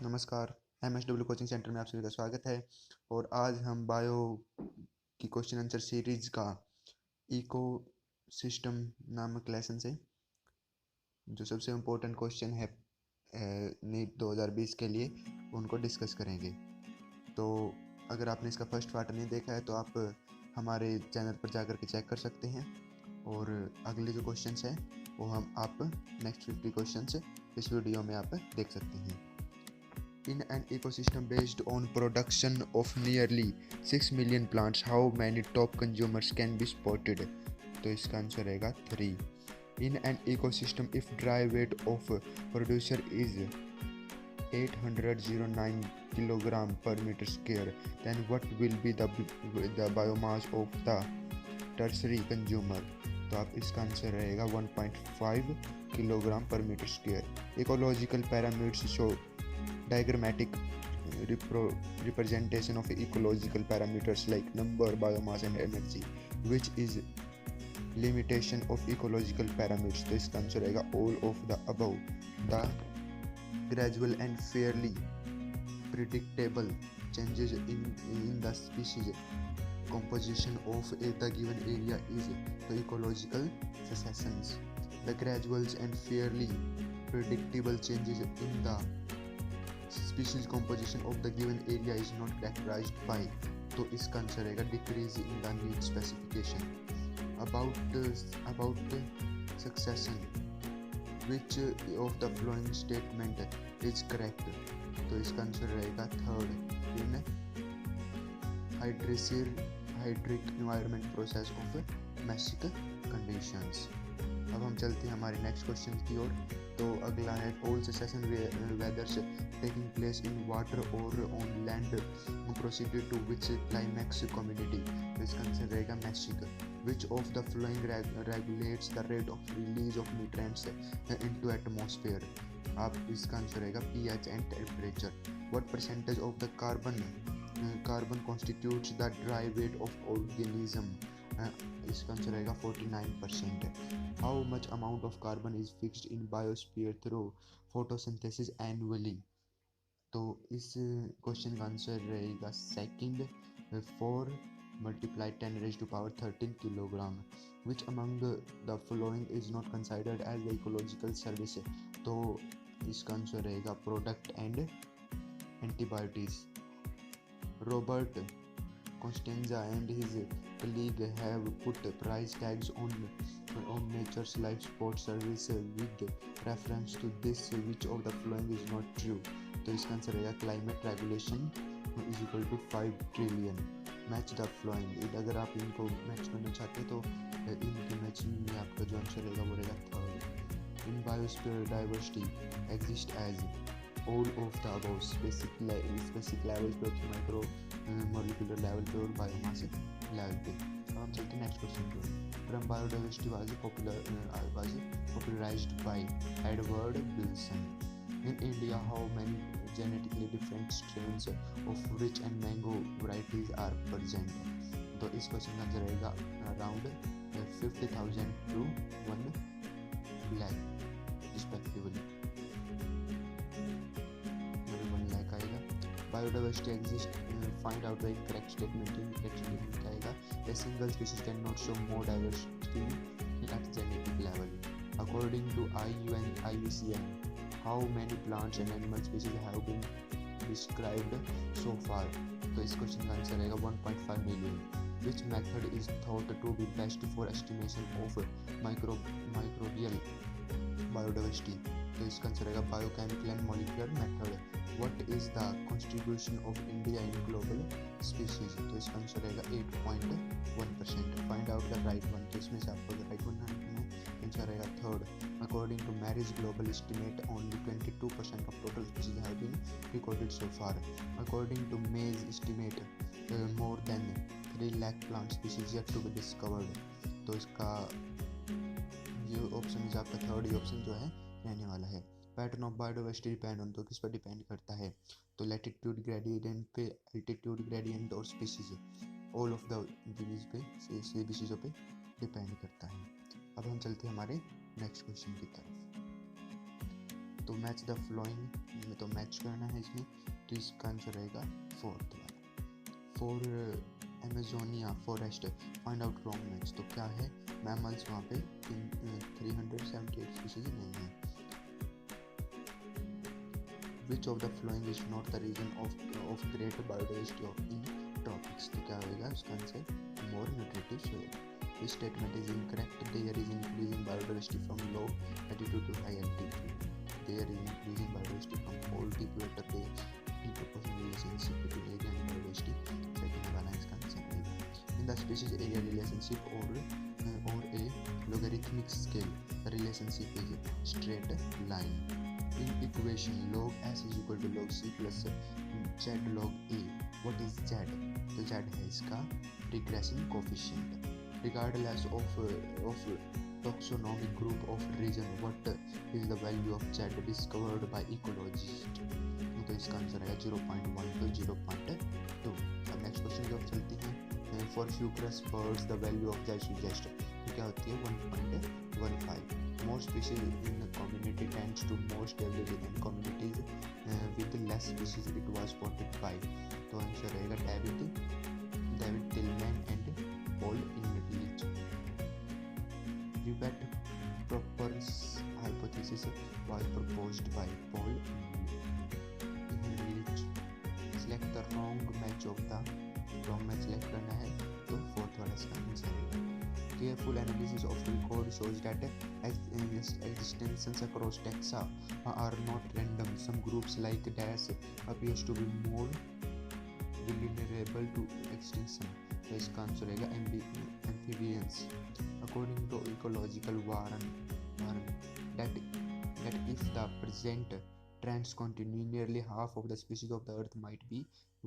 नमस्कार। MSW coaching centre में आप सभी का स्वागत है। और आज हम बायो की क्वेश्चन आंसर सीरीज का इको सिस्टम नामक लेसन से जो सबसे इम्पोर्टेंट क्वेश्चन है नीट 2020 के लिए उनको डिस्कस करेंगे। तो अगर आपने इसका फर्स्ट पार्ट नहीं देखा है तो आप हमारे चैनल पर जाकर के चेक कर सकते हैं। और अगले जो क्वेश्चंस हैं वो आप नेक्स्ट 50 क्वेश्चंस इस वीडियो में आप देख सकते हैं। In an ecosystem based on production of nearly 6 million plants, how many top consumers can be spotted? तो इसका आंसर रहेगा 3. In an ecosystem, if dry weight of producer is 809 kilogram per meter square, then what will be the biomass of the tertiary consumer? तो आप इसका answer रहेगा 1.5 kilogram पर metre square. Ecological parameters show diagrammatic representation of ecological parameters like number, biomass and energy. Which is limitation of ecological parameters? तो इसका answer रहेगा all of the above. The gradual and fairly predictable changes in the species composition of the given area is the ecological successions. The gradual and fairly predictable changes in the species composition of the given area is not characterized by. तो इसका answer रहेगा decrease in the need specification. About succession, which of the following statement is correct? तो इसका answer रहेगा third, in hydric environment process of mesic conditions. अब हम चलते हैं हमारे नेक्स्ट क्वेश्चन की ओर। तो अगला है all succession whether's taking place in water और on land proceed to which climax community. इसका आंसर रहेगा mesic. Which of the following regulates the rate of release of nutrients into atmosphere. आप इसका answer रहेगा pH and temperature. What percentage of the carbon constitutes the dry weight of organism. इसका answer रहेगा 49%। How much amount of carbon is fixed in biosphere through photosynthesis annually. तो इस question का answer रहेगा second, 4 multiply 10 raised to power 13 kilogram. Which among the following is not considered as the ecological service. तो इसका answer रहेगा product and antibiotics. Robert Costanza and his colleague have put price tags on Nature's Life Support Service with reference to this. Which of the following is not true? तो इसका answer रहेगा climate regulation is equal to 5 trillion. Match the following. अगर आप इनको match करना चाहते हैं तो इनकी मैचिंग में आपका जो आंसर रहेगा वो रहेगा third. In biosphere diversity exist as all of the above. Specific level पे, माइक्रो मॉलिक्यूलर लेवल पे और बायोमास लेवल पे। अब हम चलते हैं नेक्स्ट क्वेश्चन पे। Term biodiversity was popularized by Edward Wilson. In India, how many genetically different strains of rich and mango varieties are present? तो इस क्वेश्चन का आंसर रहेगा around 50,000 to 1 lakh respectively. Biodiversity exists. Find out the incorrect statement. Incorrect statement क्या आएगा? A single species cannot show more diversity at genetic level. According to IUCN, how many plants and animal species have been described so far? तो इस question का answer रहेगा 1.5 million. Which method is thought to be best for estimation of microbial biodiversity? तो इसका answer रहेगा biochemical and molecular method. What is the contribution of India in global species. तो इसका answer रहेगा 8.1%। Find out the right one. तो इसमें से आपको राइट वन निकालना है, आंसर रहेगा third. According to May's global estimate only 22% of total species have been recorded so far. According to May's estimate more than 3 lakh plant species yet to be discovered. तो इसका ये ऑप्शन इज आपका third ही option जो है रहने वाला है। Pattern of biodiversity depend on, तो किस पर डिपेंड करता है? तो लैटिट्यूड ग्रेडियंट पे, एल्टीट्यूड ग्रेडियंट और स्पीशीज, ऑल ऑफ द स्पीशीजों पे डिपेंड करता है। अब हम चलते हैं हमारे नेक्स्ट क्वेश्चन की तरफ। तो मैच द फ्लोइंग में तो मैच करना है इसमें, तो इसका आंसर रहेगा फोर्थ वाला। For Amazonia forest find out wrong match, तो क्या है, मैमल्स वहाँ पे 378 स्पीशीज नहीं है। Which of the following is not the region of great biodiversity of in tropics, तो क्या होगा उसका answer, more nutritive soil। This statement is incorrect, there is increasing biodiversity from low altitude to high altitude, there is increasing biodiversity from cold to equator, there is relationship between area and biodiversity, second वाला इसका answer रहेगा। In the species area relationship or a logarithmic scale, the relationship is straight line। In equation log s is equal to log c plus z log a, what is z, तो z है इसका regression coefficient। Regardless of taxonomic group of region, what is the value of z discovered by ecologist, तो इसका answer है 0.1 to 0.2। अब next question की ओर चलते हैं। For frugivorous birds the value of z suggest, तो क्या होती है 1.15। More species in the community tends to more stability than communities with less species, it was spotted by, तो आंसर रहेगा David Tilman and Paul Ehrlich. Ribet-Proper's hypothesis was proposed by Paul Ehrlich। Select the wrong match select करना है, तो fourth वाला इसका answer रहेगा। Careful analysis of record shows that existences across taxa are not random. Some groups like dash appears to be more vulnerable to extinction, तो इसका answer रहेगा amphibians। According to ecological warren that if the present trends continue, nearly half of the species of the earth might be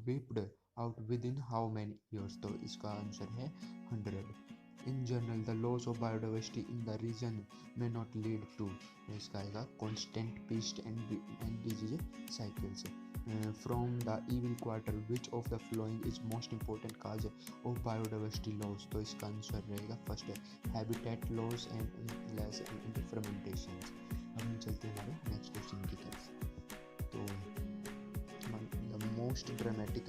wiped out within how many years, तो इसका answer है 100। In general, the loss of biodiversity in the region may not lead to, इसका आएगा constant peace and disease cycles। From the evil quarter, which of the following is most important cause of biodiversity loss, तो इसका answer रहेगा first habitat loss and less fragmentation। अब हम चलते हैं हमारे नेक्स्ट क्वेश्चन की तरफ। तो the most dramatic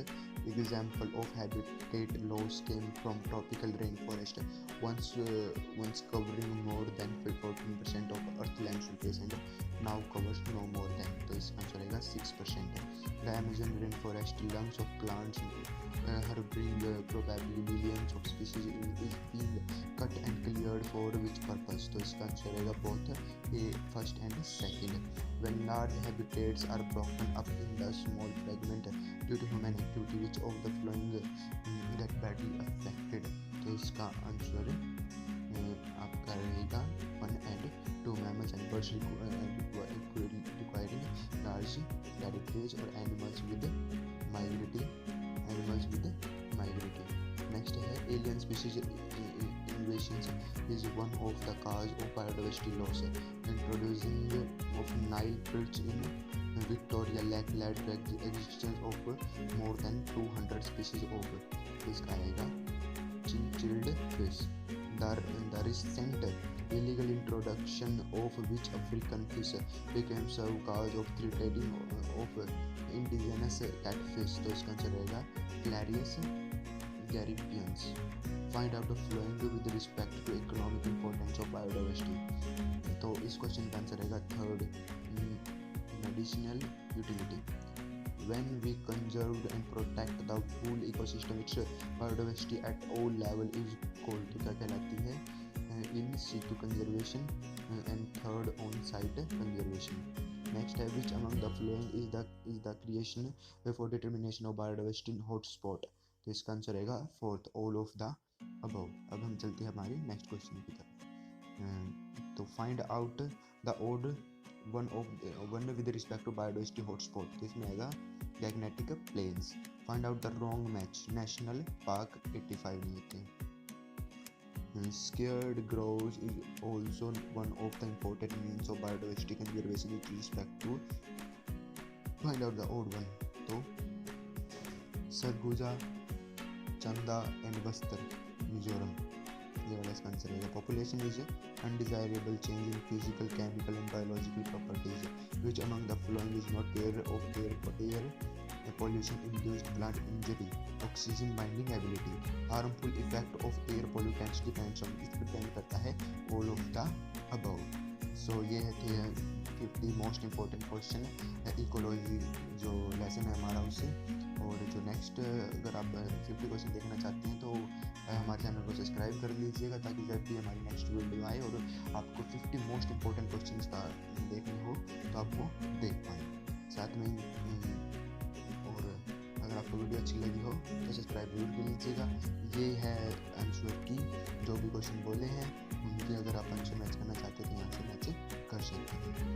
example of habitat loss came from tropical rainforest, once covering more than 14% of earthland surface and now covers no more than, तो इसका आंसर रहेगा 6%। The Amazon rainforest, lungs of plants harboring probably millions of species is being cut and cleared for which purpose, तो इसका answer रहेगा both first and second। When large habitats are broken up in the small fragment due to human activity, which of the following get badly affected, तो इसका answer आपका रहेगा 1 and 2। Mammals and birds requiring large territories or animals with migrating। Next है alien species invasions is one of the cause of biodiversity loss। Introducing of Nile perch in Victoria Lake led to existence of more than 200 species of, इसका आएगा chilled fish। The recent illegal introduction of which African fish became some cause of threatening of indigenous catfish, तो इसका answer रहेगा Clarius garipians। Find out the following with respect to economic importance of biodiversity, तो इस question का answer रहेगा third medicinal utility। When we conserve and protect the whole ecosystem, its biodiversity at all level is called, तो क्या कहलाती है in situ conservation and third on site conservation। Next है which among the following is the creation for determination of biodiversity in hotspot, तो इसका answer रहेगा fourth all of the above। अब हम चलते हैं हमारे नेक्स्ट क्वेश्चन की तरफ। तो find out the odd one with respect to biodiversity hotspot, तो इसमें आएगा magnetic plains। Find out the wrong match, national park 85 नहीं थे। Scared grouse is also one of the important means of biodiversity conservation with respect to, find out the odd one, तो सरगुजा, चंदा and Bastar Mizoram, ये वाला इसका आंसर रहेगा। Population is undesirable change in physical, chemical and biological properties which among the following is not care of air pollution induced plant injury, oxygen binding ability, harmful effect of air pollutants depends on, इस पर depend करता है all of the above। सो ये थे 50 most important question है ecology जो lesson है हमारा उससे। और जो नेक्स्ट अगर आप 50 क्वेश्चन देखना चाहते हैं तो हमारे चैनल को सब्सक्राइब कर लीजिएगा ताकि जब भी हमारी नेक्स्ट वीडियो आए और आपको 50 मोस्ट इम्पोर्टेंट क्वेश्चन का देखने हो तो आप वो देख पाएँ। साथ में अगर आपको वीडियो अच्छी लगी हो तो सब्सक्राइब जरूर कर लीजिएगा। ये है आंसर की जो भी क्वेश्चन बोले हैं उनके अगर आप आंसर मैच करना चाहते हैं तो यहाँ से मैच कर सकते हैं।